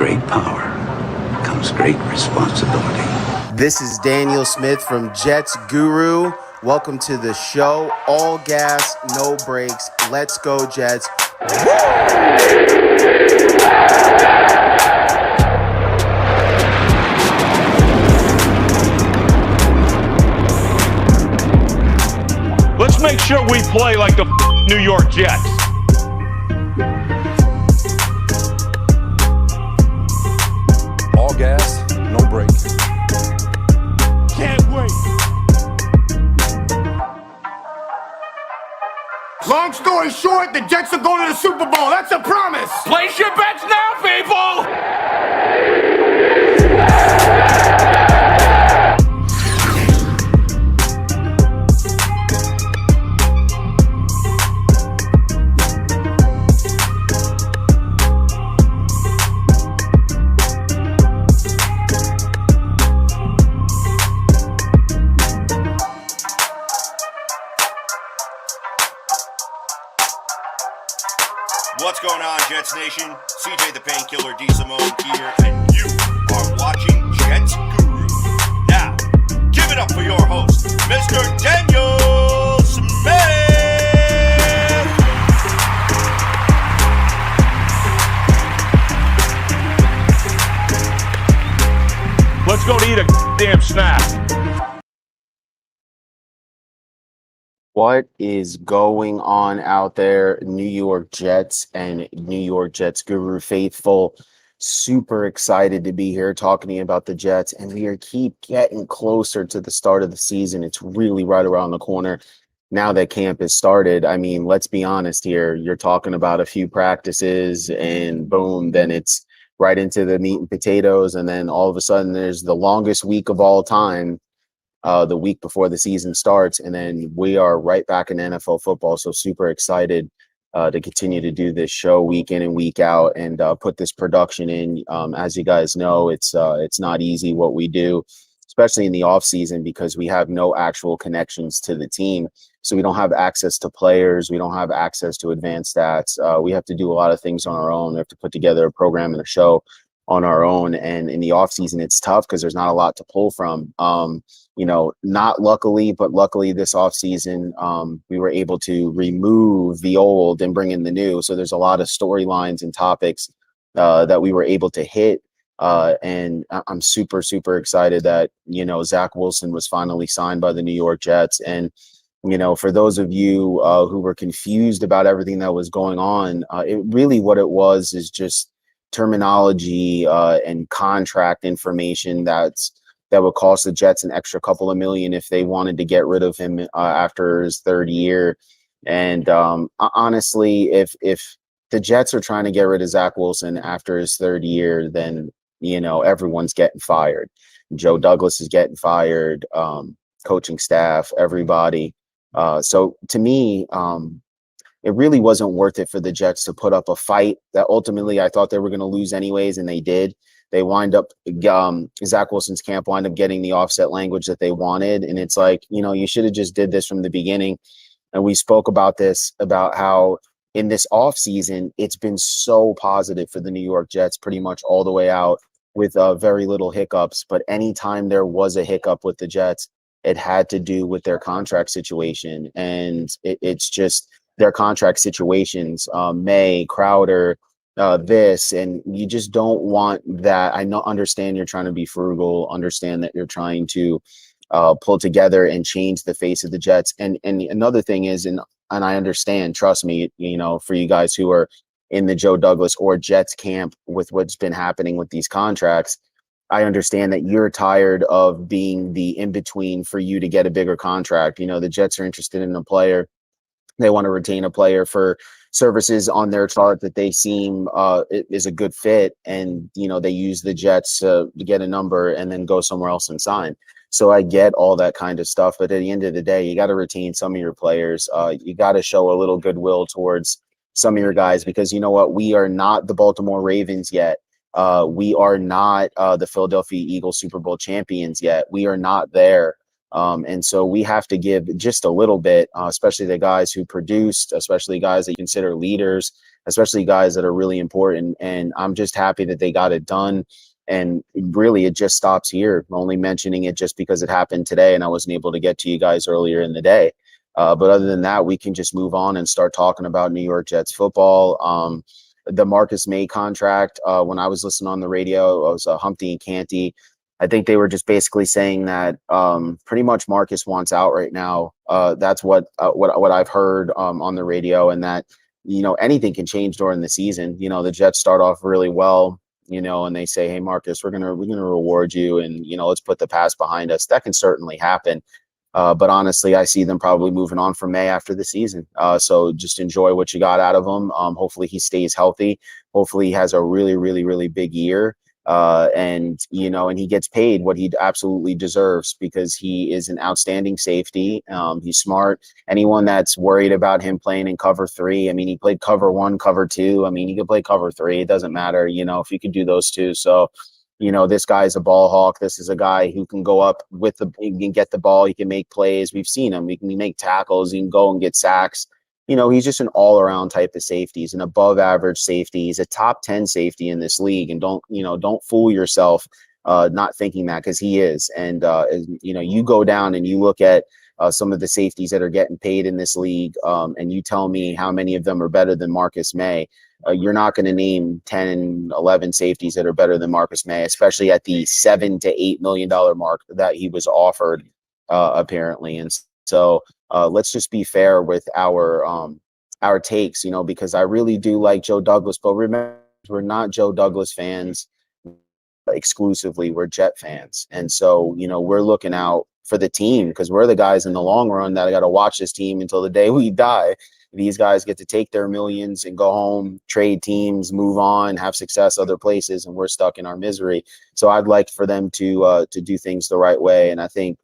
great power comes great responsibility. This is Daniel Smith from Jets Guru. Welcome to the show. All gas, no brakes. Let's go, Jets. Let's make sure we play like the New York Jets. All gas, no brakes. Can't wait. Long story short, the Jets are going to the Super Bowl. That's a promise. Place your bets now, people! What's going on, Jets Nation? CJ the Painkiller D. Simone here, and you are watching Jets Guru. Now, give it up for your host, Mr. Daniel Smith! Let's go to eat a damn snack. What is going on out there, New York Jets and New York Jets Guru faithful? Super excited to be here talking to you about the Jets, and we keep getting closer to the start of the season. It's really right around the corner now that camp has started. I mean, let's be honest here. You're talking about a few practices and boom, then it's right into the meat and potatoes, and then all of a sudden there's the longest week of all time, the week before the season starts, and then we are right back in NFL football. So super excited to continue to do this show week in and week out and put this production in. As you guys know, it's not easy what we do, especially in the off season, because we have no actual connections to the team. So we don't have access to players. We don't have access to advanced stats. We have to do a lot of things on our own. We have to put together a program and a show on our own. And in the off season, it's tough because there's not a lot to pull from. Not luckily, but luckily this offseason, we were able to remove the old and bring in the new. So there's a lot of storylines and topics that we were able to hit. And I'm super, super excited that, Zach Wilson was finally signed by the New York Jets. And, for those of you who were confused about everything that was going on, what it was is just terminology and contract information that would cost the Jets an extra couple of million if they wanted to get rid of him after his third year. And honestly, if the Jets are trying to get rid of Zach Wilson after his third year, then, everyone's getting fired. Joe Douglas is getting fired, coaching staff, everybody. So to me, it really wasn't worth it for the Jets to put up a fight that ultimately I thought they were going to lose anyways, and they did. They wind up, Zach Wilson's camp wind up getting the offset language that they wanted. And it's like, you should have just did this from the beginning. And we spoke about this, about how in this offseason, it's been so positive for the New York Jets pretty much all the way out with very little hiccups. But anytime there was a hiccup with the Jets, it had to do with their contract situation. And it's just their contract situations, May, Crowder, this, and you just don't want that. Understand you're trying to be frugal, understand that you're trying to pull together and change the face of the Jets. And another thing is, and I understand, trust me, for you guys who are in the Joe Douglas or Jets camp with what's been happening with these contracts, I understand that you're tired of being the in-between for you to get a bigger contract. The Jets are interested in a player. They want to retain a player for services on their chart that they seem is a good fit. And, they use the Jets to get a number and then go somewhere else and sign. So I get all that kind of stuff. But at the end of the day, you got to retain some of your players. You got to show a little goodwill towards some of your guys, because you know what? We are not the Baltimore Ravens yet. We are not the Philadelphia Eagles Super Bowl champions yet. We are not there. And so we have to give just a little bit, especially the guys who produced, especially guys that you consider leaders, especially guys that are really important. And I'm just happy that they got it done. And really, it just stops here. I'm only mentioning it just because it happened today and I wasn't able to get to you guys earlier in the day. But other than that, we can just move on and start talking about New York Jets football. The Marcus May contract, when I was listening on the radio, it was Humpty and Canty. I think they were just basically saying that pretty much Marcus wants out right now. That's what I've heard on the radio, and that, you know, anything can change during the season. You know, the Jets start off really well, you know, and they say, "Hey, Marcus, we're gonna reward you, and, you know, let's put the past behind us." That can certainly happen. But honestly, I see them probably moving on from May after the season. So just enjoy what you got out of him. Hopefully he stays healthy. Hopefully he has a really, really, really big year. And, you know, and he gets paid what he absolutely deserves, because he is an outstanding safety. He's smart. Anyone that's worried about him playing in cover 3, I mean, he played cover 1, cover 2. I mean, he could play cover 3. It doesn't matter, you know, if he could do those two. So, you know, this guy's a ball hawk. This is a guy who can go up with he can get the ball. He can make plays. We've seen him. He can make tackles. He can go and get sacks. You know, he's just an all-around type of safety. He's an above-average safety. He's a top 10 safety in this league. And don't fool yourself not thinking that, because he is. And, you know, you go down and you look at some of the safeties that are getting paid in this league, and you tell me how many of them are better than Marcus May. You're not going to name 10, 11 safeties that are better than Marcus May, especially at the $7 to $8 million mark that he was offered, apparently. And so let's just be fair with our takes, you know, because I really do like Joe Douglas, but remember, we're not Joe Douglas fans exclusively. We're Jet fans. And so, you know, we're looking out for the team, because we're the guys in the long run that got to watch this team until the day we die. These guys get to take their millions and go home, trade teams, move on, have success other places, and we're stuck in our misery. So I'd like for them to do things the right way. And I think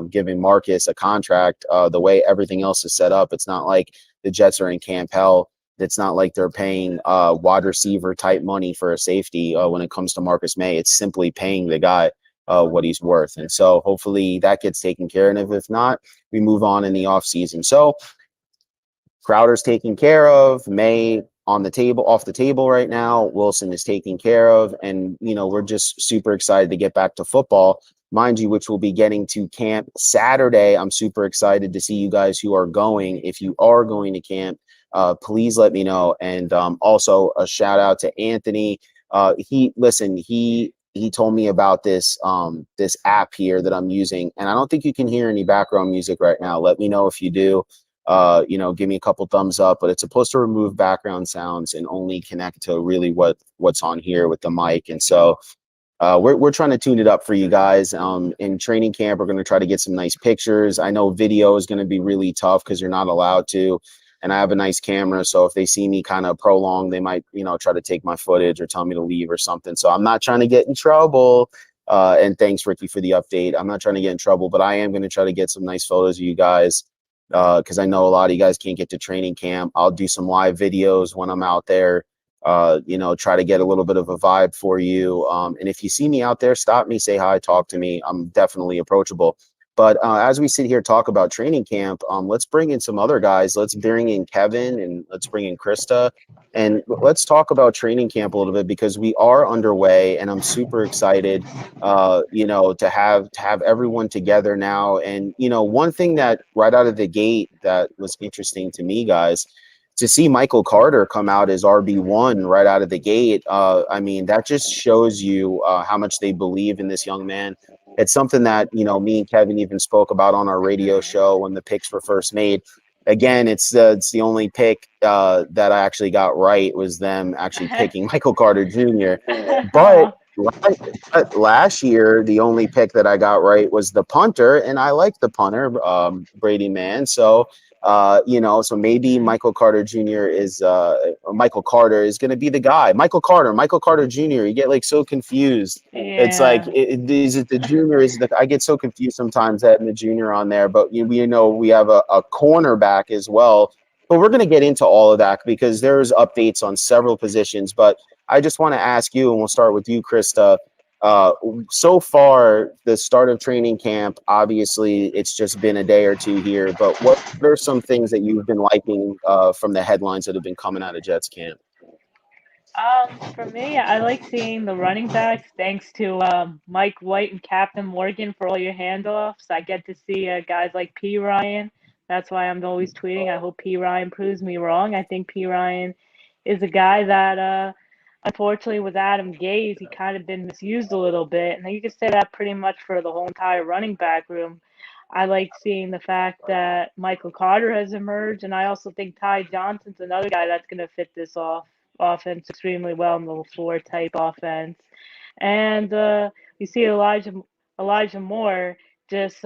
giving Marcus a contract, the way everything else is set up, it's not like the Jets are in camp hell. It's not like they're paying wide receiver type money for a safety when it comes to Marcus May. It's simply paying the guy what he's worth. And so hopefully that gets taken care of. And if not, we move on in the offseason. So Crowder's taken care of. May off the table right now. Wilson is taken care of. And, you know, we're just super excited to get back to football, mind you, which we'll be getting to camp Saturday. I'm super excited to see you guys who are going. If you are going to camp, please let me know. And also a shout out to Anthony. He told me about this app here that I'm using, and I don't think you can hear any background music right now. Let me know if you do. You know, give me a couple thumbs up, but it's supposed to remove background sounds and only connect to really what's on here with the mic. And so we're trying to tune it up for you guys. In training camp, we're going to try to get some nice pictures. I know video is going to be really tough because you're not allowed to. And I have a nice camera, so if they see me kind of prolong, they might, you know, try to take my footage or tell me to leave or something. So I'm not trying to get in trouble. And thanks, Ricky, for the update. I'm not trying to get in trouble, but I am going to try to get some nice photos of you guys, because I know a lot of you guys can't get to training camp. I'll do some live videos when I'm out there, you know, try to get a little bit of a vibe for you. And if you see me out there, stop me, say hi, talk to me. I'm definitely approachable. But as we sit here, talk about training camp, let's bring in some other guys. Let's bring in Kevin, and let's bring in Krista, and let's talk about training camp a little bit, because we are underway, and I'm super excited, you know, to have everyone together now. And, you know, one thing that right out of the gate that was interesting to me, guys, to see Michael Carter come out as RB1 right out of the gate. I mean, that just shows you how much they believe in this young man. It's something that, you know, me and Kevin even spoke about on our radio show when the picks were first made. Again, it's the only pick that I actually got right, was them actually picking Michael Carter Jr. But last year, the only pick that I got right was the punter, and I like the punter, Brady Mann. So, you know, so maybe Michael Carter Jr. is Michael Carter is going to be the guy. Michael Carter Jr. You get like so confused. Yeah. It's like, is it the junior? I get so confused sometimes having the junior on there. But you know, we have a cornerback as well. But we're going to get into all of that because there's updates on several positions. But I just want to ask you, and we'll start with you, Krista. So far, the start of training camp, obviously, it's just been a day or two here. But what are some things that you've been liking from the headlines that have been coming out of Jets camp? For me, I like seeing the running backs. Thanks to Mike White and Captain Morgan for all your handoffs. I get to see guys like P. Ryan. That's why I'm always tweeting. I hope P. Ryan proves me wrong. I think P. Ryan is a guy that, unfortunately, with Adam Gase, he kind of been misused a little bit. And you could say that pretty much for the whole entire running back room. I like seeing the fact that Michael Carter has emerged, and I also think Ty Johnson's another guy that's going to fit this offense extremely well in the LaFleur type offense. And you see Elijah Moore just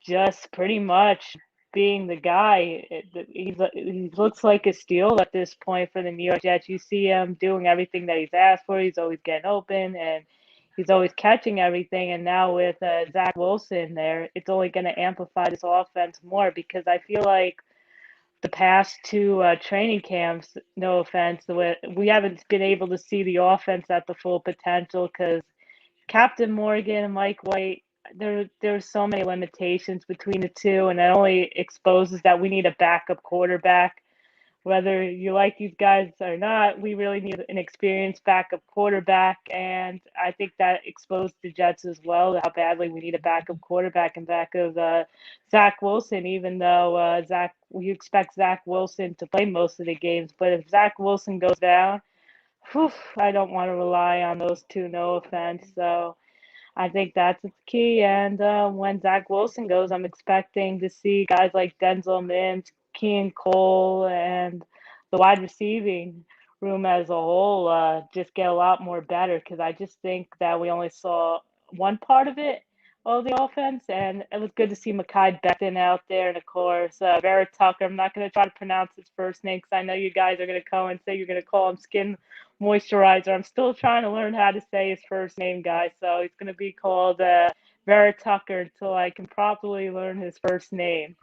just pretty much being the guy. He looks like a steal at this point for the New York Jets. You see him doing everything that he's asked for. He's always getting open and he's always catching everything. And now with Zach Wilson there, it's only going to amplify this offense more because I feel like the past two training camps, no offense, we haven't been able to see the offense at the full potential because Captain Morgan and Mike White, there's so many limitations between the two, and it only exposes that we need a backup quarterback. Whether you like these guys or not, we really need an experienced backup quarterback, and I think that exposed the Jets as well, how badly we need a backup quarterback in back of Zach Wilson, even though we expect Zach Wilson to play most of the games. But if Zach Wilson goes down, whew, I don't want to rely on those two, no offense. So I think that's the key. And when Zach Wilson goes, I'm expecting to see guys like Denzel Mims, Kean Cole, and the wide receiving room as a whole just get a lot more better because I just think that we only saw one part of it of the offense, and it was good to see Mekhi Becton out there, and of course Vera Tucker. I'm not going to try to pronounce his first name because I know you guys are going to come and say you're going to call him Skin Moisturizer. I'm still trying to learn how to say his first name, guys. So he's going to be called Vera Tucker until I can properly learn his first name.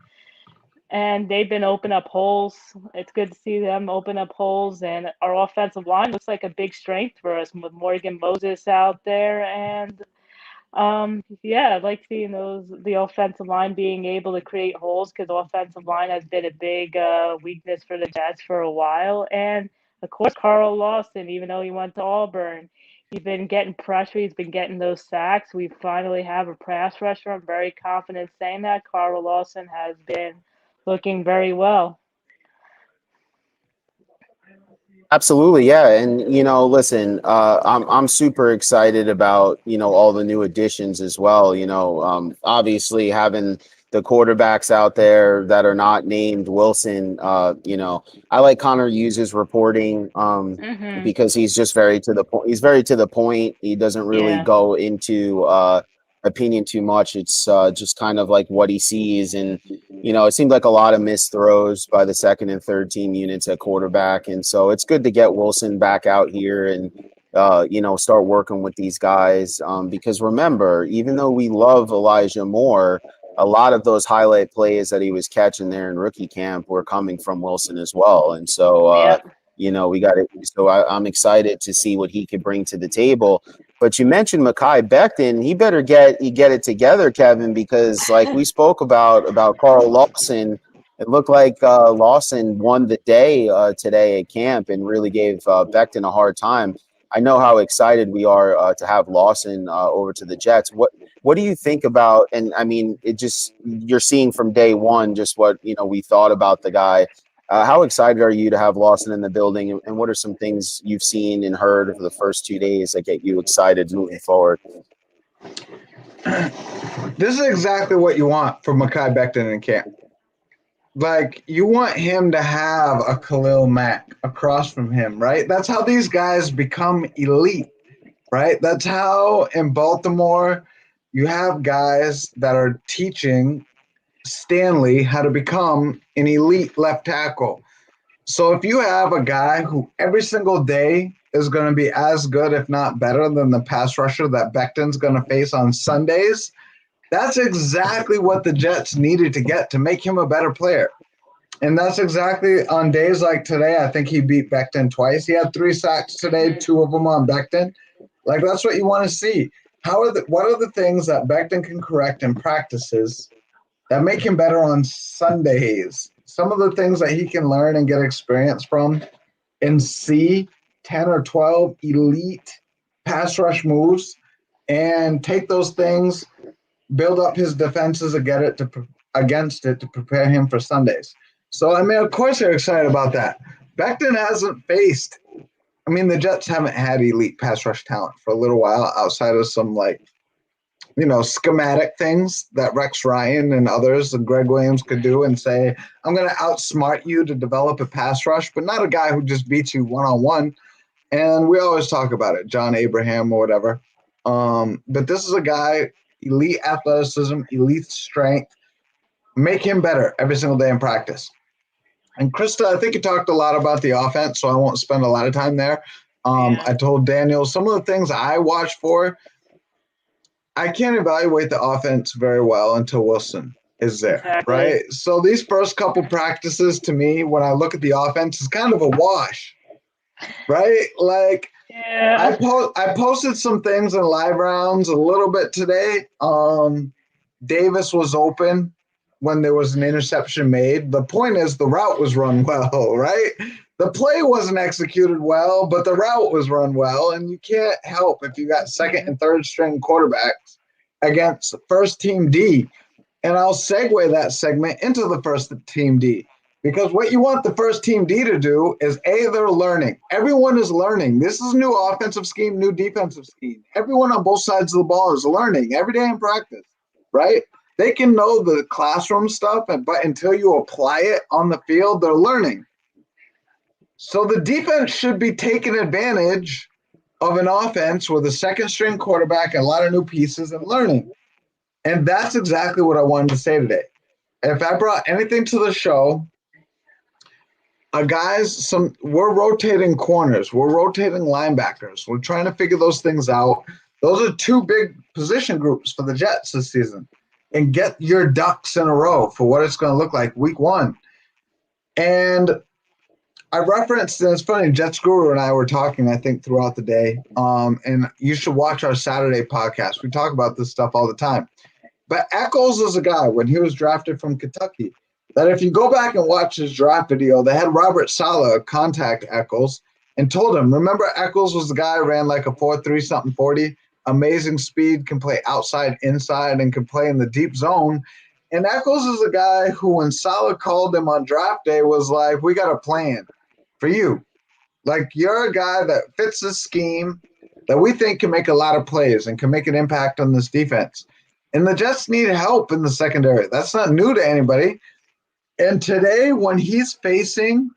And they've been opening up holes. It's good to see them open up holes. And our offensive line looks like a big strength for us with Morgan Moses out there. And yeah, I like seeing the offensive line being able to create holes because the offensive line has been a big weakness for the Jets for a while. And of course, Carl Lawson, even though he went to Auburn, he's been getting pressure. He's been getting those sacks. We finally have a pass rusher. I'm very confident saying that Carl Lawson has been looking very well. Absolutely, yeah. And listen, I'm super excited about all the new additions as well. Obviously having the quarterbacks out there that are not named Wilson. I like Connor Hughes' reporting because he's just very to the point. He's very to the point. He doesn't really go into opinion too much. It's just kind of like what he sees, and it seemed like a lot of missed throws by the second and third team units at quarterback, and so it's good to get Wilson back out here and start working with these guys because remember, even though we love Elijah Moore, a lot of those highlight plays that he was catching there in rookie camp were coming from Wilson as well, and so we got it. So I'm excited to see what he could bring to the table. But you mentioned Mekhi Becton. He better get it together, Kevin, because like we spoke about Carl Lawson, it looked like Lawson won the day today at camp and really gave Becton a hard time. I know how excited we are to have Lawson over to the Jets. What do you think about? And I mean, you're seeing from day one just what we thought about the guy. How excited are you to have Lawson in the building, and what are some things you've seen and heard over the first 2 days that get you excited moving forward? This is exactly what you want from Mekhi Becton in camp. Like, you want him to have a Khalil Mack across from him, right? That's how these guys become elite, right? That's how in Baltimore you have guys that are teaching Stanley how to become an elite left tackle. So if you have a guy who every single day is going to be as good, if not better, than the pass rusher that Becton's going to face on Sundays, that's exactly what the Jets needed to get to make him a better player. And that's exactly on days like today. I think he beat Becton twice. He had 3 sacks today, 2 of them on Becton. Like, that's what you want to see. What are the things that Becton can correct in practices that make him better on Sundays? Some of the things that he can learn and get experience from and see 10 or 12 elite pass rush moves and take those things, build up his defenses against it to prepare him for Sundays. So, I mean, of course they're excited about that. Becton hasn't faced – I mean, the Jets haven't had elite pass rush talent for a little while outside of some, like, you know, schematic things that Rex Ryan and others and Greg Williams could do and say, I'm going to outsmart you to develop a pass rush, but not a guy who just beats you one-on-one. And we always talk about it, John Abraham or whatever. But this is a guy, elite athleticism, elite strength. Make him better every single day in practice. And Krista, I think you talked a lot about the offense, so I won't spend a lot of time there. I told Daniel some of the things I watch for. I can't evaluate the offense very well until Wilson is there, Exactly. right? So these first couple practices, to me, when I look at the offense, is kind of a wash, right? Like, Yeah. I posted some things in live rounds a little bit today. Davis was open when there was an interception made. The point is the route was run well, right? The play wasn't executed well, but the route was run well, and you can't help if you got second and third string quarterbacks against first team D. And I'll segue that segment into the first team D, because what you want the first team D to do is they're learning. Everyone is learning. This is new offensive scheme, new defensive scheme. Everyone on both sides of the ball is learning every day in practice, right? They can know the classroom stuff, but until you apply it on the field, they're learning. So the defense should be taking advantage of an offense with a second string quarterback and a lot of new pieces and learning. And that's exactly what I wanted to say today. If I brought anything to the show, we're rotating corners. We're rotating linebackers. We're trying to figure those things out. Those are two big position groups for the Jets this season. And get your ducks in a row for what it's going to look like week one. And I referenced, and it's funny, Jets Guru and I were talking, I think, throughout the day. And you should watch our Saturday podcast. We talk about this stuff all the time. But Eccles is a guy, when he was drafted from Kentucky, that if you go back and watch his draft video, they had Robert Saleh contact Eccles and told him, remember Eccles was the guy who ran like a 4.3 something 40, amazing speed, can play outside, inside, and can play in the deep zone. And Eccles is a guy who, when Saleh called him on draft day, was like, we got a plan for you. Like, you're a guy that fits this scheme that we think can make a lot of plays and can make an impact on this defense. And the Jets need help in the secondary. That's not new to anybody. And today, when he's facing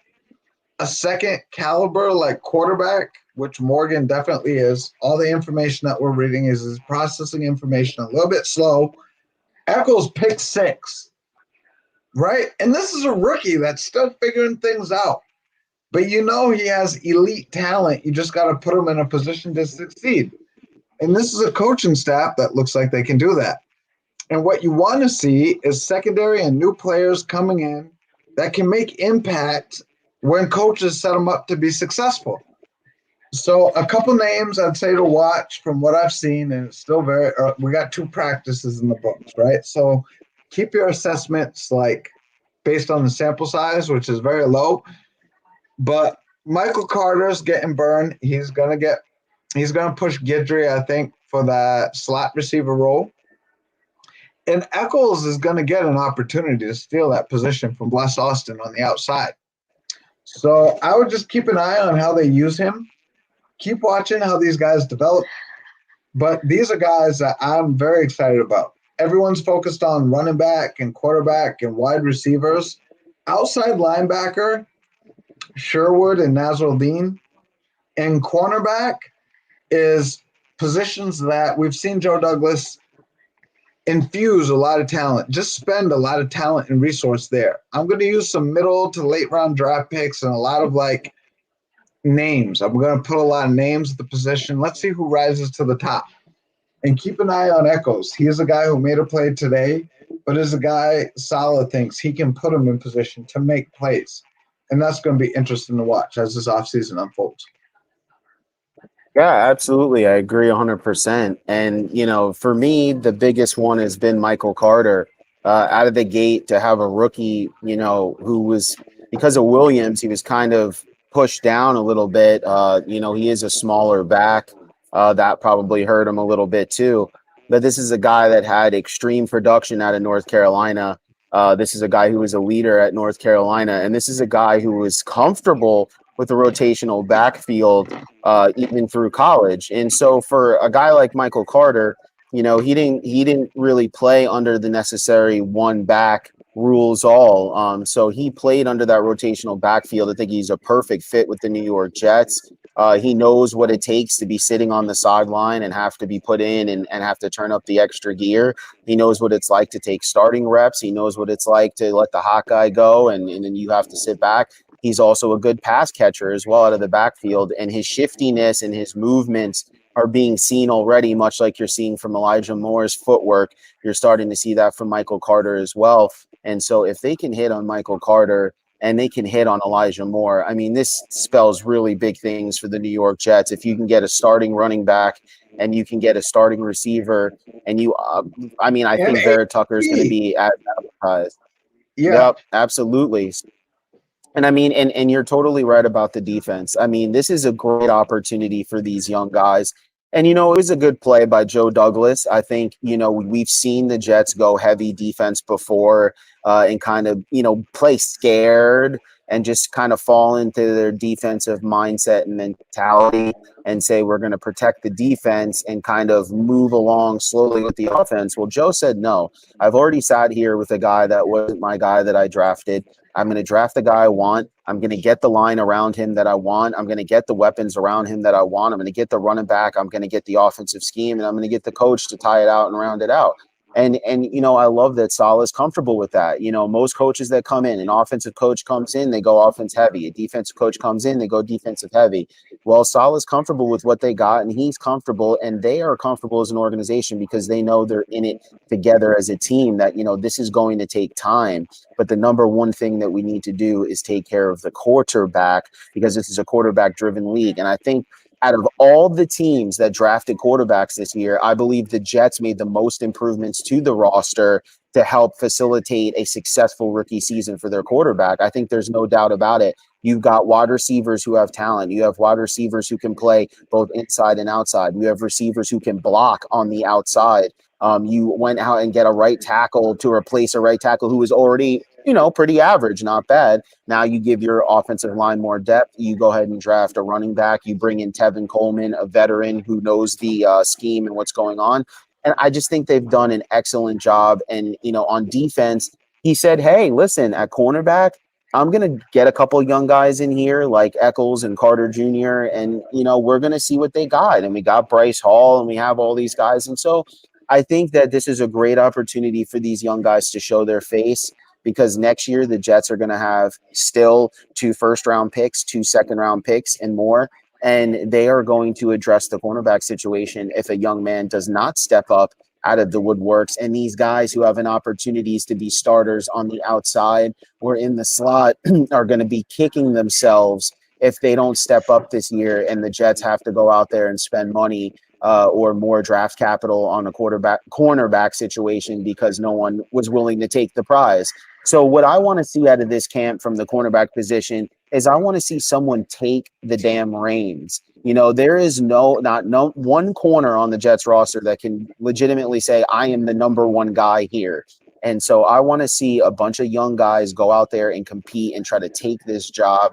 a second caliber like quarterback, which Morgan definitely is, all the information that we're reading is his processing information a little bit slow. Eccles picked 6, right? And this is a rookie that's still figuring things out. But you know he has elite talent. You just got to put him in a position to succeed. And this is a coaching staff that looks like they can do that. And what you want to see is secondary and new players coming in that can make impact when coaches set them up to be successful. So a couple names I'd say to watch from what I've seen, and it's still we got 2 practices in the books, right? So keep your assessments like based on the sample size, which is very low. But Michael Carter's getting burned. He's gonna push Guidry, I think, for that slot receiver role. And Eccles is going to get an opportunity to steal that position from Bless Austin on the outside. So I would just keep an eye on how they use him. Keep watching how these guys develop. But these are guys that I'm very excited about. Everyone's focused on running back and quarterback and wide receivers. Outside linebacker, Sherwood and Nasruddin. And cornerback is positions that we've seen Joe Douglas infuse a lot of talent, just spend a lot of talent and resource there. I'm going to use some middle to late round draft picks and a lot of like names. I'm going to put a lot of names at the position. Let's see who rises to the top. And keep an eye on Eccles. He is a guy who made a play today, but is a guy Saleh thinks he can put him in position to make plays. And that's going to be interesting to watch as this offseason unfolds. Yeah, absolutely. I agree 100%. And, you know, for me, the biggest one has been Michael Carter out of the gate to have a rookie, you know, who was, because of Williams, he was kind of pushed down a little bit. He is a smaller back. That probably hurt him a little bit too. But this is a guy that had extreme production out of North Carolina. This is a guy who was a leader at North Carolina, and this is a guy who was comfortable with the rotational backfield even through college. And so for a guy like Michael Carter, he didn't really play under the necessary one back rules all. So he played under that rotational backfield. I think he's a perfect fit with the New York Jets. He knows what it takes to be sitting on the sideline and have to be put in and have to turn up the extra gear. He knows what it's like to take starting reps. He knows what it's like to let the hot guy go and then you have to sit back. He's also a good pass catcher as well out of the backfield, and his shiftiness and his movements are being seen already, much like you're seeing from Elijah Moore's footwork. You're starting to see that from Michael Carter as well. And so if they can hit on Michael Carter and they can hit on Elijah Moore, I mean, this spells really big things for the New York Jets. If you can get a starting running back and you can get a starting receiver and I think Vera Tucker is going to be advertised. Yep, absolutely. And I mean, and you're totally right about the defense. I mean, this is a great opportunity for these young guys. And, it was a good play by Joe Douglas. I think, we've seen the Jets go heavy defense before and kind of, play scared and just kind of fall into their defensive mindset and mentality and say, we're going to protect the defense and kind of move along slowly with the offense. Well, Joe said, no, I've already sat here with a guy that wasn't my guy that I drafted. I'm going to draft the guy I want. I'm going to get the line around him that I want. I'm going to get the weapons around him that I want. I'm going to get the running back. I'm going to get the offensive scheme, and I'm going to get the coach to tie it out and round it out. And I love that Saleh's comfortable with that. Most coaches that come in, an offensive coach comes in, they go offense heavy. A defensive coach comes in, they go defensive heavy. Well, Saleh's comfortable with what they got, and he's comfortable, and they are comfortable as an organization because they know they're in it together as a team, that, this is going to take time. But the number one thing that we need to do is take care of the quarterback, because this is a quarterback-driven league. And I think out of all the teams that drafted quarterbacks this year, I believe the Jets made the most improvements to the roster to help facilitate a successful rookie season for their quarterback. I think there's no doubt about it. You've got wide receivers who have talent. You have wide receivers who can play both inside and outside. You have receivers who can block on the outside. You went out and get a right tackle to replace a right tackle who was already, pretty average, not bad. Now you give your offensive line more depth. You go ahead and draft a running back. You bring in Tevin Coleman, a veteran who knows the scheme and what's going on. And I just think they've done an excellent job. And, on defense, he said, hey, listen, at cornerback, I'm going to get a couple of young guys in here like Eccles and Carter Jr. And, we're going to see what they got. And we got Bryce Hall and we have all these guys. And so I think that this is a great opportunity for these young guys to show their face, because next year the Jets are going to have still 2 first-round picks, 2 second-round picks, and more. And they are going to address the cornerback situation if a young man does not step up out of the woodworks. And these guys who have an opportunities to be starters on the outside or in the slot are going to be kicking themselves if they don't step up this year and the Jets have to go out there and spend money or more draft capital on a cornerback situation because no one was willing to take the prize. So what I want to see out of this camp from the cornerback position is I want to see someone take the damn reins. There is no one corner on the Jets roster that can legitimately say, I am the number one guy here. And so I want to see a bunch of young guys go out there and compete and try to take this job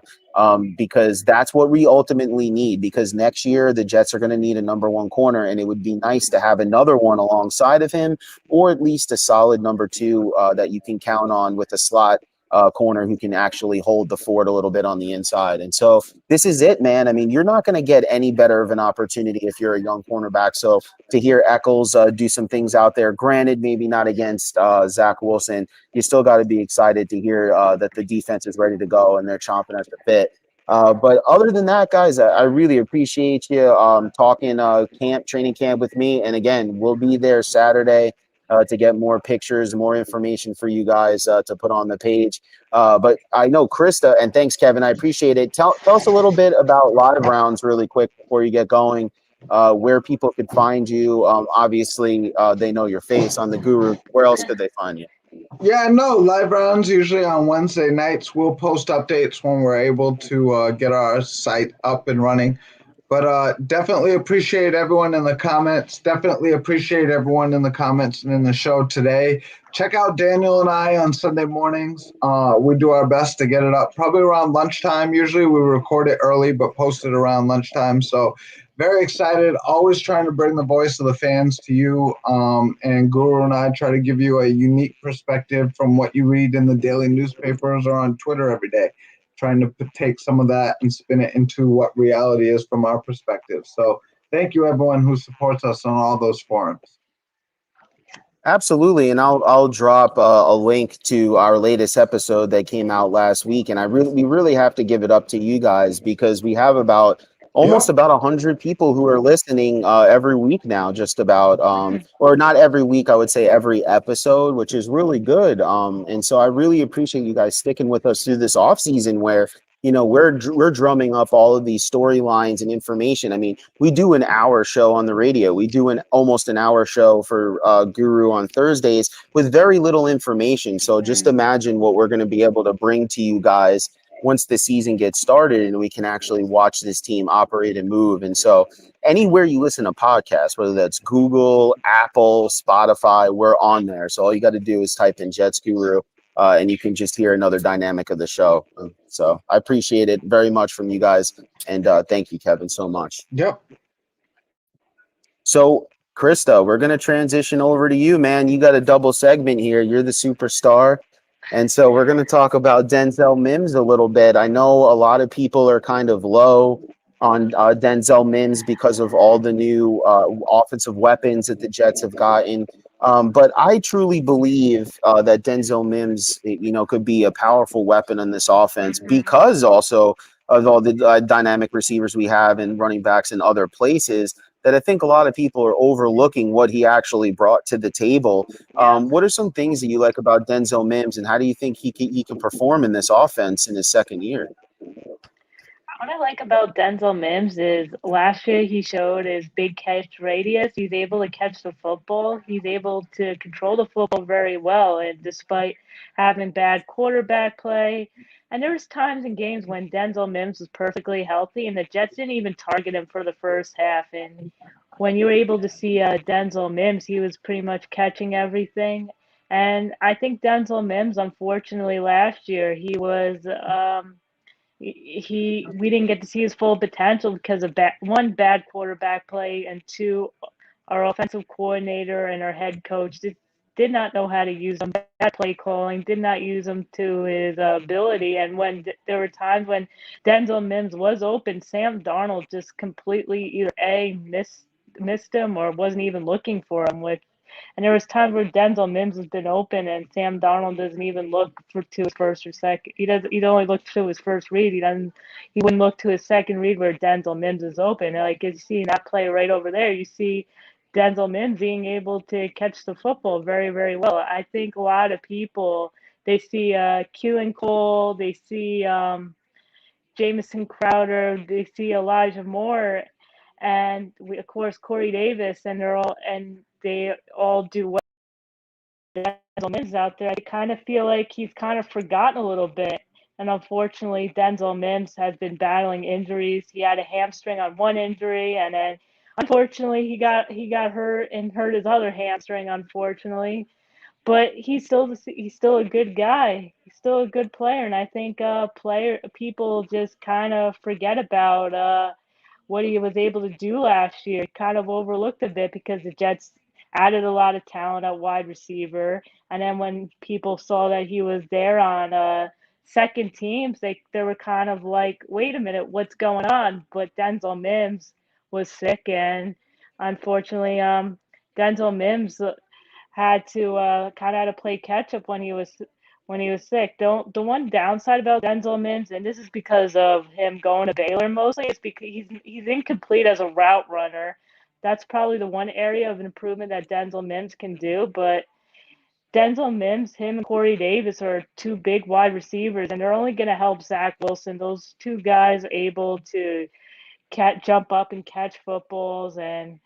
because that's what we ultimately need, because next year the Jets are going to need a number one corner, and it would be nice to have another one alongside of him, or at least a solid number 2 that you can count on with a slot corner who can actually hold the fort a little bit on the inside. And so this is it, man. I mean, you're not going to get any better of an opportunity if you're a young cornerback. So to hear Eccles do some things out there, granted, maybe not against Zach Wilson, you still got to be excited to hear that the defense is ready to go and they're chomping at the bit. But other than that, guys, I really appreciate you talking training camp with me. And again, we'll be there Saturday to get more pictures, more information for you guys to put on the page. But I know Krista, and thanks, Kevin. I appreciate it. Tell us a little bit about live rounds really quick before you get going, where people could find you. Obviously, they know your face on the Guru. Where else could they find you? Yeah, no, live rounds usually on Wednesday nights. We'll post updates when we're able to get our site up and running. But definitely appreciate everyone in the comments. Definitely appreciate everyone in the comments and in the show today. Check out Daniel and I on Sunday mornings. We do our best to get it up probably around lunchtime. Usually we record it early, but post it around lunchtime. So very excited. Always trying to bring the voice of the fans to you. And Guru and I try to give you a unique perspective from what you read in the daily newspapers or on Twitter every day, trying to take some of that and spin it into what reality is from our perspective. So thank you everyone who supports us on all those forums. Absolutely, and I'll drop a link to our latest episode that came out last week, and we really have to give it up to you guys because we have almost about 100 people who are listening every week now, just about or not every week, I would say every episode, which is really good. And so I really appreciate you guys sticking with us through this off season where we're drumming up all of these storylines and information. I mean, we do an hour show on the radio. We do almost an hour show for Guru on Thursdays with very little information. So just imagine what we're going to be able to bring to you guys once the season gets started and we can actually watch this team operate and move. And so anywhere you listen to podcasts, whether that's Google, Apple, Spotify, we're on there. So all you got to do is type in Jets Guru. And you can just hear another dynamic of the show. So I appreciate it very much from you guys. And thank you, Kevin, so much. Yep. So, Krista, we're going to transition over to you, man. You got a double segment here. You're the superstar. And so we're going to talk about Denzel Mims a little bit. I know a lot of people are kind of low on Denzel Mims because of all the new offensive weapons that the Jets have gotten. But I truly believe that Denzel Mims, could be a powerful weapon in this offense because also of all the dynamic receivers we have and running backs in other places that I think a lot of people are overlooking what he actually brought to the table. What are some things that you like about Denzel Mims, and how do you think he can perform in this offense in his second year? What I like about Denzel Mims is last year he showed his big catch radius. He's able to catch the football. He's able to control the football very well. And despite having bad quarterback play, and there was times in games when Denzel Mims was perfectly healthy and the Jets didn't even target him for the first half. And when you were able to see Denzel Mims, he was pretty much catching everything. And I think Denzel Mims, unfortunately, last year he was we didn't get to see his full potential because of one, bad quarterback play, and two, our offensive coordinator and our head coach did not know how to use him. Bad play calling, did not use him to his ability. And when there were times when Denzel Mims was open, Sam Darnold just completely either missed him or wasn't even looking for him. And there was times where Denzel Mims has been open and Sam Darnold doesn't even look to his first or second. He'd only look to his first read. He wouldn't look to his second read where Denzel Mims is open. And like you see in that play right over there, you see Denzel Mims being able to catch the football very, very well. I think a lot of people, they see Keelan Cole, they see Jamison Crowder, they see Elijah Moore, and of course Corey Davis, and they all do well. Denzel Mims out there, I kind of feel like he's kind of forgotten a little bit. And unfortunately, Denzel Mims has been battling injuries. He had a hamstring on one injury, and then unfortunately he got hurt and hurt his other hamstring. Unfortunately, but he's still a good guy. He's still a good player, and I think people just kind of forget about what he was able to do last year. Kind of overlooked a bit because the Jets added a lot of talent at wide receiver, and then when people saw that he was there on second teams, they were kind of like, wait a minute, what's going on? But Denzel Mims was sick, and unfortunately, Denzel Mims had to play catch up when he was sick. The one downside about Denzel Mims, and this is because of him going to Baylor mostly, is because he's incomplete as a route runner. That's probably the one area of improvement that Denzel Mims can do. But Denzel Mims, him and Corey Davis are two big wide receivers, and they're only going to help Zach Wilson. Those two guys are able to jump up and catch footballs, and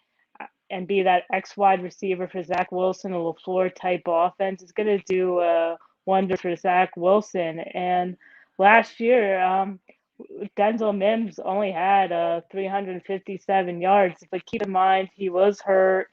and be that X wide receiver for Zach Wilson, a LaFleur type offense, is going to do wonders for Zach Wilson. And last year, Denzel Mims only had 357 yards, but keep in mind he was hurt.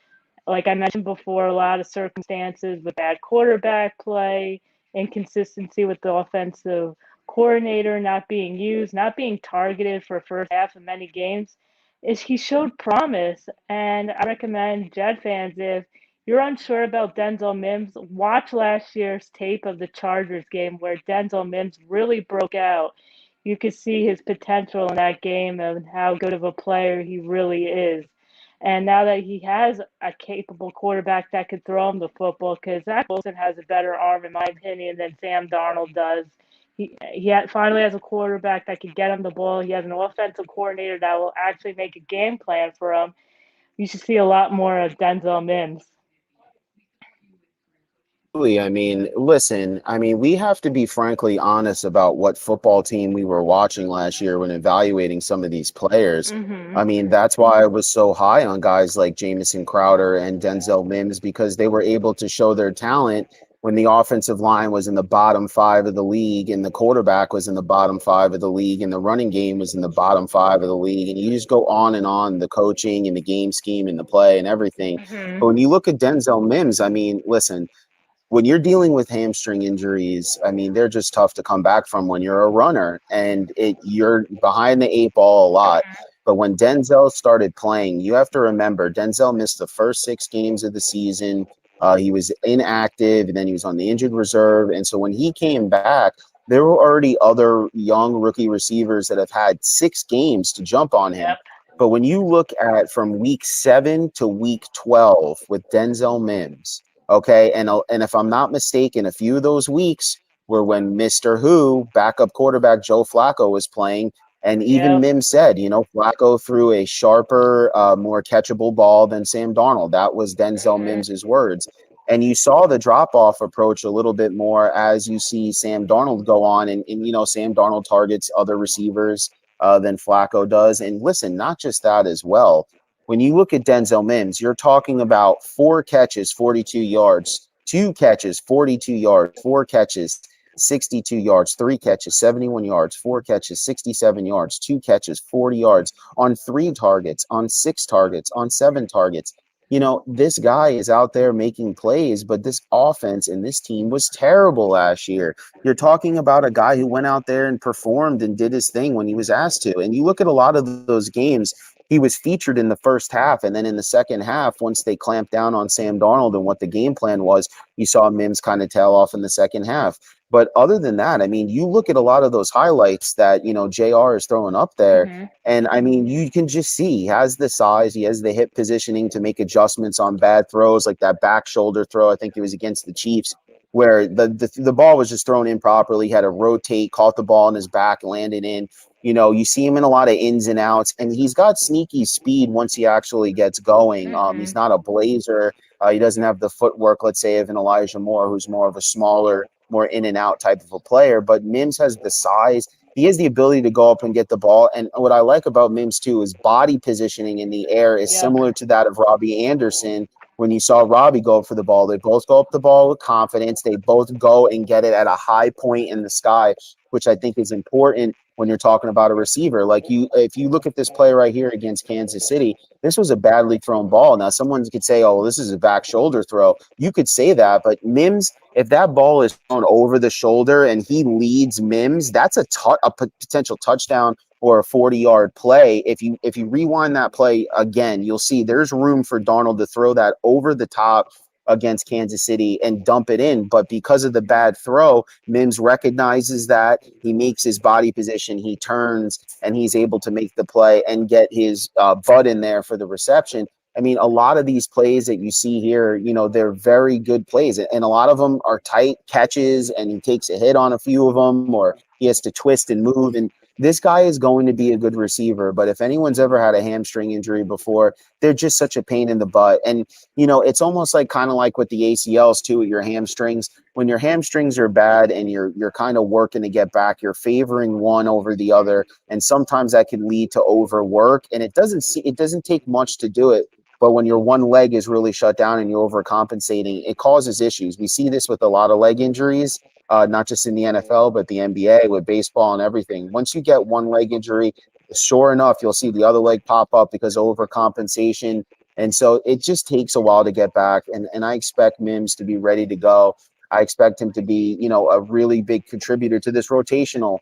Like I mentioned before, a lot of circumstances with bad quarterback play, inconsistency with the offensive coordinator not being used, not being targeted for first half of many games. Is he showed promise, and I recommend Jet fans, if you're unsure about Denzel Mims, watch last year's tape of the Chargers game where Denzel Mims really broke out. You could see his potential in that game and how good of a player he really is. And now that he has a capable quarterback that could throw him the football, because Zach Wilson has a better arm, in my opinion, than Sam Darnold does. Finally has a quarterback that can get him the ball. He has an offensive coordinator that will actually make a game plan for him. You should see a lot more of Denzel Mims. I mean, listen, I mean, we have to be frankly honest about what football team we were watching last year when evaluating some of these players. Mm-hmm. I mean, that's why I was so high on guys like Jamison Crowder and Denzel Mims, because they were able to show their talent when the offensive line was in the bottom 5 of the league and the quarterback was in the bottom 5 of the league and the running game was in the bottom 5 of the league. And you just go on, the coaching and the game scheme and the play and everything. Mm-hmm. But when you look at Denzel Mims, I mean, listen, when you're dealing with hamstring injuries, I mean, they're just tough to come back from when you're a runner, and you're behind the 8 ball a lot. But when Denzel started playing, you have to remember Denzel missed the first 6 games of the season. He was inactive, and then he was on the injured reserve. And so when he came back, there were already other young rookie receivers that have had 6 games to jump on him. Yep. But when you look at from week 7 to week 12 with Denzel Mims, okay, and if I'm not mistaken, a few of those weeks were when Mr. Who, backup quarterback Joe Flacco, was playing. And even Mims said, Flacco threw a sharper, more catchable ball than Sam Darnold. That was Denzel Mims's words. And you saw the drop-off approach a little bit more as you see Sam Darnold go on. And Sam Darnold targets other receivers than Flacco does. And listen, not just that as well. When you look at Denzel Mims, you're talking about 4 catches, 42 yards, 2 catches, 42 yards, 4 catches, 62 yards, 3 catches, 71 yards, 4 catches, 67 yards, 2 catches, 40 yards on 3 targets, on 6 targets, on 7 targets. This guy is out there making plays, but this offense and this team was terrible last year. You're talking about a guy who went out there and performed and did his thing when he was asked to. And you look at a lot of those games, he was featured in the first half, and then in the second half, once they clamped down on Sam Darnold and what the game plan was, you saw Mims kind of tail off in the second half. But other than that, I mean, you look at a lot of those highlights that, JR is throwing up there, and I mean, you can just see he has the size, he has the hip positioning to make adjustments on bad throws, like that back shoulder throw. I think it was against the Chiefs, where the ball was just thrown improperly. He had to rotate, caught the ball in his back, landed in. You see him in a lot of ins and outs, and he's got sneaky speed once he actually gets going. He's not a blazer. He doesn't have the footwork, let's say, of an Elijah Moore, who's more of a smaller, more in and out type of a player. But Mims has the size. He has the ability to go up and get the ball. And what I like about Mims, too, is body positioning in the air is similar to that of Robbie Anderson. When you saw Robbie go up for the ball, they both go up the ball with confidence. They both go and get it at a high point in the sky, which I think is important when you're talking about a receiver. Like if you look at this play right here against Kansas City, this was a badly thrown ball. Now, someone could say, oh, this is a back shoulder throw. You could say that, but Mims, if that ball is thrown over the shoulder and he leads Mims, that's a potential touchdown or a 40-yard play. If you rewind that play again, you'll see there's room for Darnold to throw that over the top against Kansas City and dump it in. But because of the bad throw, Mims recognizes that, he makes his body position, he turns, and he's able to make the play and get his butt in there for the reception. I mean, a lot of these plays that you see here, they're very good plays, and a lot of them are tight catches, and he takes a hit on a few of them, or he has to twist and move. And this guy is going to be a good receiver, but if anyone's ever had a hamstring injury before, they're just such a pain in the butt. And, it's almost like kind of like with the ACLs too, with your hamstrings. When your hamstrings are bad and you're kind of working to get back, you're favoring one over the other. And sometimes that can lead to overwork, and it doesn't take much to do it. But when your one leg is really shut down and you're overcompensating, it causes issues. We see this with a lot of leg injuries, not just in the NFL, but the NBA, with baseball and everything. Once you get one leg injury, sure enough, you'll see the other leg pop up because of overcompensation. And so it just takes a while to get back. And I expect Mims to be ready to go. I expect him to be, a really big contributor to this rotational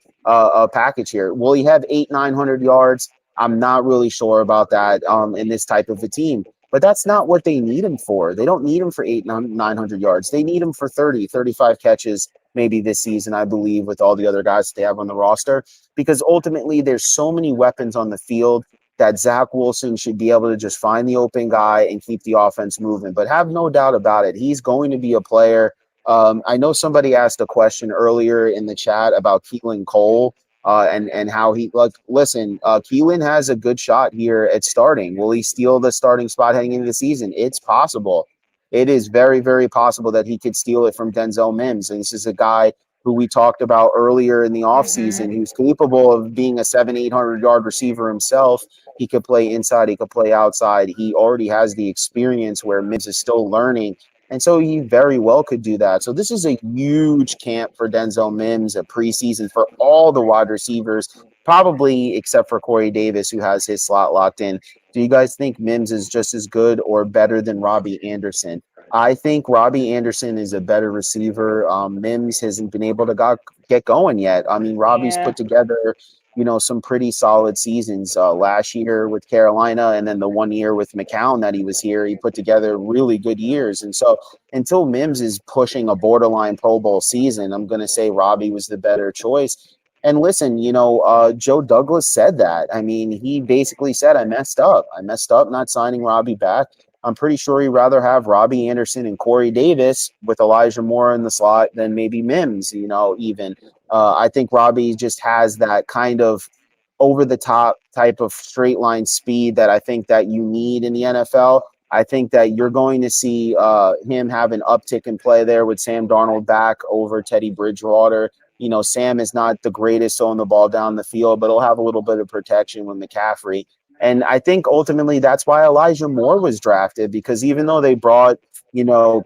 package here. Will he have 900 yards? I'm not really sure about that in this type of a team. But that's not what they need him for. They don't need him for 900 yards. They need him for 30, 35 catches maybe this season, I believe, with all the other guys that they have on the roster. Because ultimately, there's so many weapons on the field that Zach Wilson should be able to just find the open guy and keep the offense moving. But have no doubt about it, he's going to be a player. I know somebody asked a question earlier in the chat about Keelan Cole and how he listen. Keelan has a good shot here at starting. Will he steal the starting spot heading into the season? It's possible. It is very, very possible that he could steal it from Denzel Mims. And this is a guy who we talked about earlier in the offseason, who's capable of being a 800-yard receiver himself. He could play inside, he could play outside. He already has the experience where Mims is still learning. And so he very well could do that. So this is a huge camp for Denzel Mims, a preseason for all the wide receivers, probably except for Corey Davis, who has his slot locked in. Do you guys think Mims is just as good or better than Robbie Anderson? I think Robbie Anderson is a better receiver. Mims hasn't been able to get going yet. I mean, Robbie's put together, some pretty solid seasons last year with Carolina, and then the 1 year with McCown that he was here, he put together really good years. And so until Mims is pushing a borderline Pro Bowl season, I'm going to say Robbie was the better choice. And listen, Joe Douglas said that. I mean, he basically said, I messed up. I messed up not signing Robbie back. I'm pretty sure he'd rather have Robbie Anderson and Corey Davis with Elijah Moore in the slot than maybe Mims, even. I think Robbie just has that kind of over-the-top type of straight-line speed that I think that you need in the NFL. I think that you're going to see him have an uptick in play there with Sam Darnold back over Teddy Bridgewater. Sam is not the greatest throwing the ball down the field, but he'll have a little bit of protection with McCaffrey. And I think ultimately that's why Elijah Moore was drafted, because even though they brought,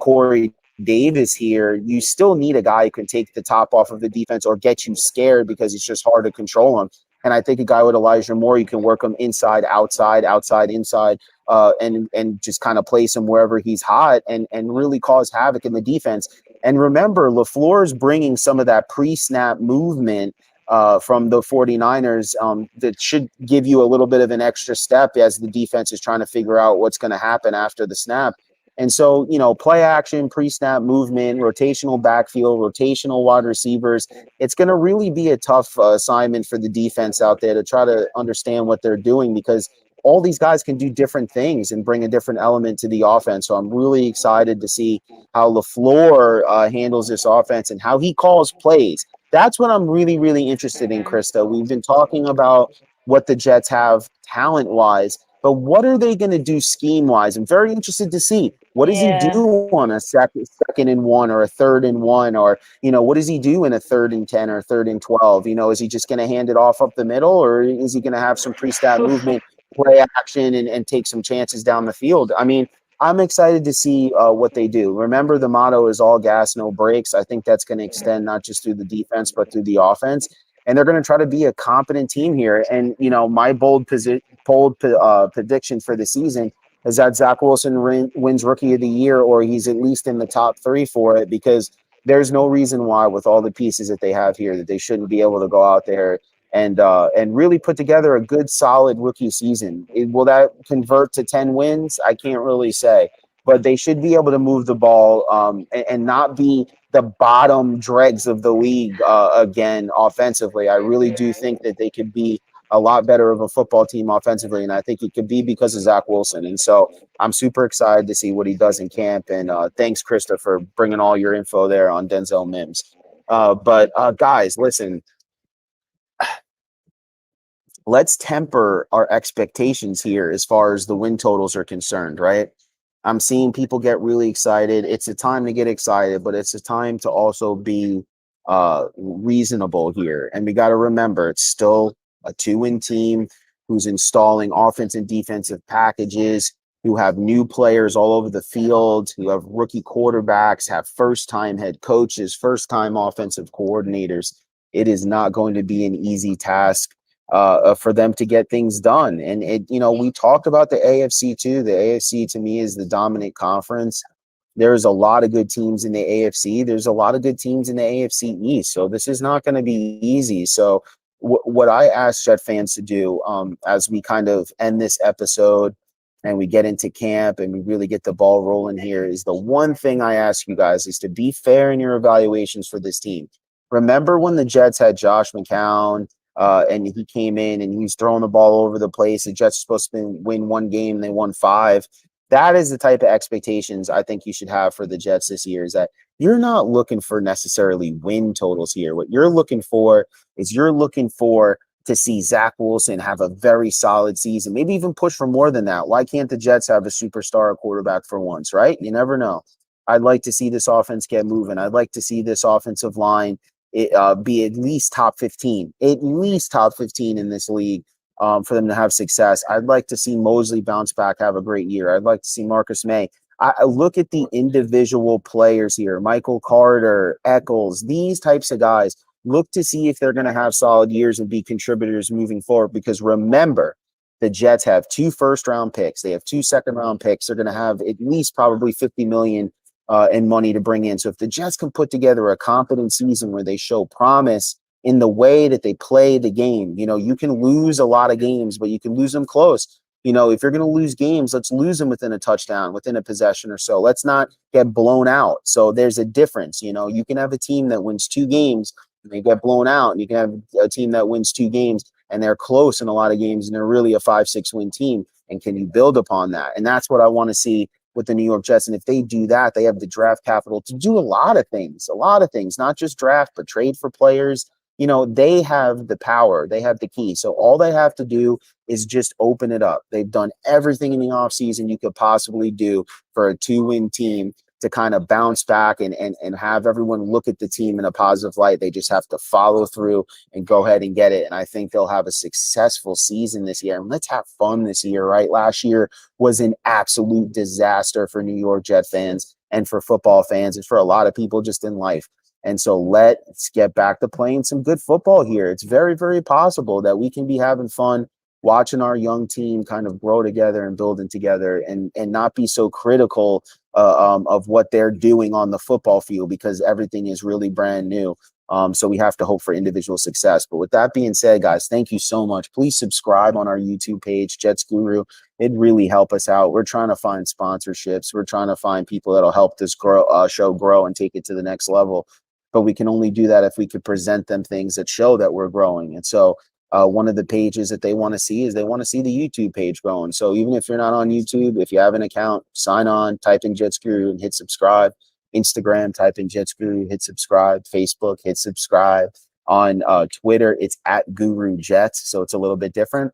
Corey Davis here, you still need a guy who can take the top off of the defense or get you scared because it's just hard to control him. And I think a guy with Elijah Moore, you can work him inside, outside, inside, and just kind of place him wherever he's hot and really cause havoc in the defense. And remember, LaFleur is bringing some of that pre-snap movement from the 49ers that should give you a little bit of an extra step as the defense is trying to figure out what's going to happen after the snap. And so, play action, pre-snap movement, rotational backfield, rotational wide receivers. It's going to really be a tough assignment for the defense out there to try to understand what they're doing, because all these guys can do different things and bring a different element to the offense. So I'm really excited to see how LaFleur handles this offense and how he calls plays. That's what I'm really, really interested in, Krista. We've been talking about what the Jets have talent-wise, but what are they going to do scheme-wise? I'm very interested to see. What does he do on a second and 1 or a 3rd and 1? Or, what does he do in a 3rd and 10 or 3rd and 12? Is he just going to hand it off up the middle, or is he going to have some pre-snap movement, play action, and take some chances down the field? I mean, I'm excited to see what they do. Remember, the motto is all gas, no brakes. I think that's going to extend not just through the defense, but through the offense. And they're going to try to be a competent team here. And, my bold prediction for the season is that Zach Wilson wins Rookie of the Year, or he's at least in the top 3 for it, because there's no reason why, with all the pieces that they have here, that they shouldn't be able to go out there and really put together a good, solid rookie season. Will that convert to 10 wins? I can't really say, but they should be able to move the ball and not be the bottom dregs of the league again offensively. I really do think that they could be a lot better of a football team offensively, and I think it could be because of Zach Wilson. And so I'm super excited to see what he does in camp. And thanks, Krista, for bringing all your info there on Denzel Mims. But guys, listen, let's temper our expectations here as far as the win totals are concerned, right? I'm seeing people get really excited. It's a time to get excited, but it's a time to also be reasonable here. And we got to remember, it's still a 2-win team who's installing offense and defensive packages, who have new players all over the field, who have rookie quarterbacks, have first-time head coaches, first-time offensive coordinators. It is not going to be an easy task for them to get things done. And we talked about the AFC too. The AFC to me is the dominant conference. There's a lot of good teams in the AFC. There's a lot of good teams in the AFC East. So this is not going to be easy. So what I ask Jet fans to do as we kind of end this episode and we get into camp and we really get the ball rolling here is the one thing I ask you guys is to be fair in your evaluations for this team. Remember when the Jets had Josh McCown and he came in and he was throwing the ball over the place. The Jets were supposed to win one game. They won 5. That is the type of expectations I think you should have for the Jets this year, is that you're not looking for necessarily win totals here. What you're looking for is to see Zach Wilson have a very solid season, maybe even push for more than that. Why can't the Jets have a superstar quarterback for once, right? You never know. I'd like to see this offense get moving. I'd like to see this offensive line be at least top 15 in this league for them to have success. I'd like to see Mosley bounce back, have a great year. I'd like to see Marcus May. I look at the individual players here, Michael Carter, Eccles, these types of guys. Look to see if they're going to have solid years and be contributors moving forward. Because remember, the Jets have 2 first-round picks. They have 2 second-round picks. They're going to have at least probably $50 million in money to bring in. So if the Jets can put together a competent season where they show promise in the way that they play the game, you can lose a lot of games, but you can lose them close. If you're going to lose games, let's lose them within a touchdown, within a possession or so. Let's not get blown out. So there's a difference. You can have a team that wins 2 games and they get blown out, and you can have a team that wins 2 games and they're close in a lot of games and they're really a 5-6 win team. And can you build upon that? And that's what I want to see with the New York Jets. And if they do that, they have the draft capital to do a lot of things, not just draft, but trade for players. They have the power, they have the key. So all they have to do is just open it up. They've done everything in the offseason you could possibly do for a 2-win team to kind of bounce back and have everyone look at the team in a positive light. They just have to follow through and go ahead and get it. And I think they'll have a successful season this year. And let's have fun this year, right? Last year was an absolute disaster for New York Jet fans and for football fans and for a lot of people just in life. And so let's get back to playing some good football here. It's very, very possible that we can be having fun watching our young team kind of grow together and building together and not be so critical of what they're doing on the football field, because everything is really brand new. So we have to hope for individual success. But with that being said, guys, thank you so much. Please subscribe on our YouTube page, Jets Guru. It'd really help us out. We're trying to find sponsorships. We're trying to find people that'll help this show grow and take it to the next level. But we can only do that if we could present them things that show that we're growing. And so one of the pages that they want to see is they want to see the YouTube page growing. So even if you're not on YouTube, if you have an account, sign on, type in Jets Guru and hit subscribe. Instagram, type in Jets Guru, hit subscribe. Facebook, hit subscribe. On Twitter, it's at Guru Jets. So it's a little bit different.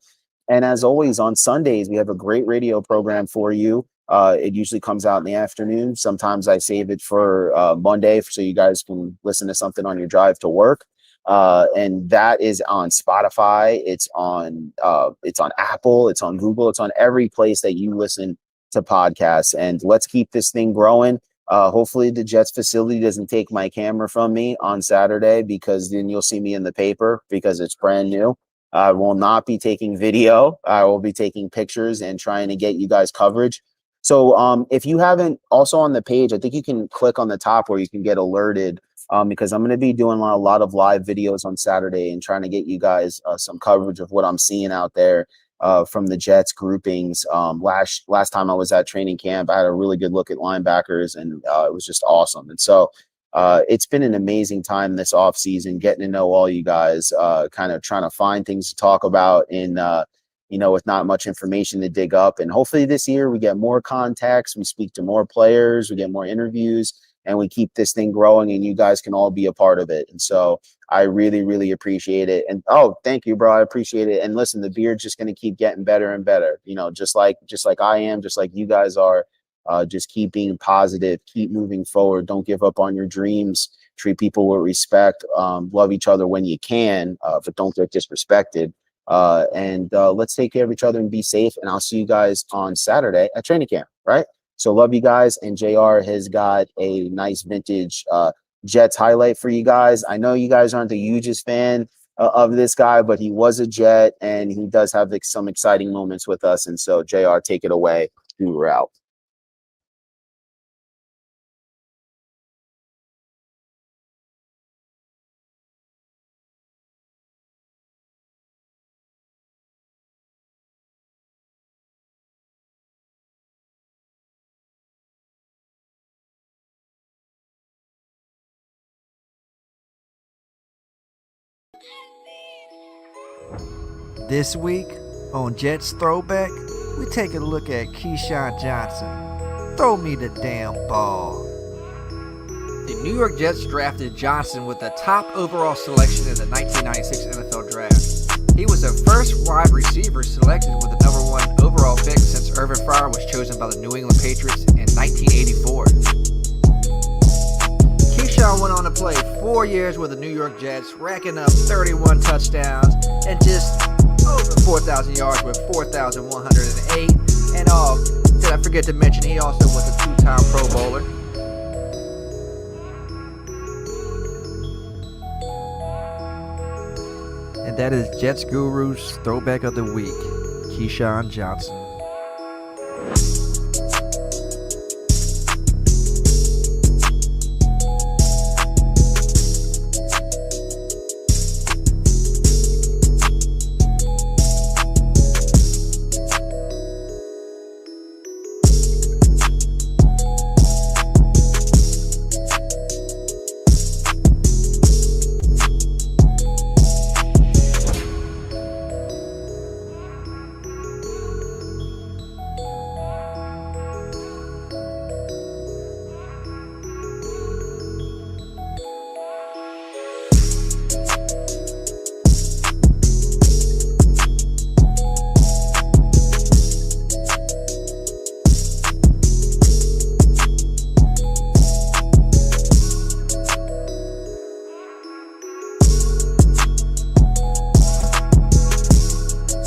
And as always, on Sundays, we have a great radio program for you. It usually comes out in the afternoon. Sometimes I save it for Monday so you guys can listen to something on your drive to work. And that is on Spotify. It's on Apple. It's on Google. It's on every place that you listen to podcasts. And let's keep this thing growing. Hopefully the Jets facility doesn't take my camera from me on Saturday, because then you'll see me in the paper because it's brand new. I will not be taking video. I will be taking pictures and trying to get you guys coverage. So if you haven't, also on the page, I think you can click on the top where you can get alerted, because I'm going to be doing a lot of live videos on Saturday and trying to get you guys some coverage of what I'm seeing out there from the Jets groupings. Last time I was at training camp, I had a really good look at linebackers, and it was just awesome. And so it's been an amazing time this offseason, getting to know all you guys, kind of trying to find things to talk about in with not much information to dig up. And hopefully this year we get more contacts, we speak to more players, we get more interviews, and we keep this thing growing, and you guys can all be a part of it. And so I really, really appreciate it. And thank you, bro. I appreciate it. And listen, the beard's just going to keep getting better and better, just like I am, just like you guys are. Just keep being positive, keep moving forward. Don't give up on your dreams. Treat people with respect. Love each other when you can, but don't get disrespected. And let's take care of each other and be safe. And I'll see you guys on Saturday at training camp, right? So love you guys. And JR has got a nice vintage Jets highlight for you guys. I know you guys aren't the hugest fan of this guy, but he was a Jet and he does have like, some exciting moments with us. And so JR, take it away. We're out. This week on Jets Throwback, we take a look at KeyShawn Johnson. Throw me the damn ball. The New York Jets drafted Johnson with the top overall selection in the 1996 NFL Draft. He was the first wide receiver selected with the number 1 overall pick since Irvin Fryer was chosen by the New England Patriots in 1984. KeyShawn went on to play 4 years with the New York Jets, racking up 31 touchdowns and just over 4,000 yards with 4,108. And did I forget to mention he also was a 2-time Pro Bowler. And that is Jets Guru's Throwback of the Week, KeyShawn Johnson.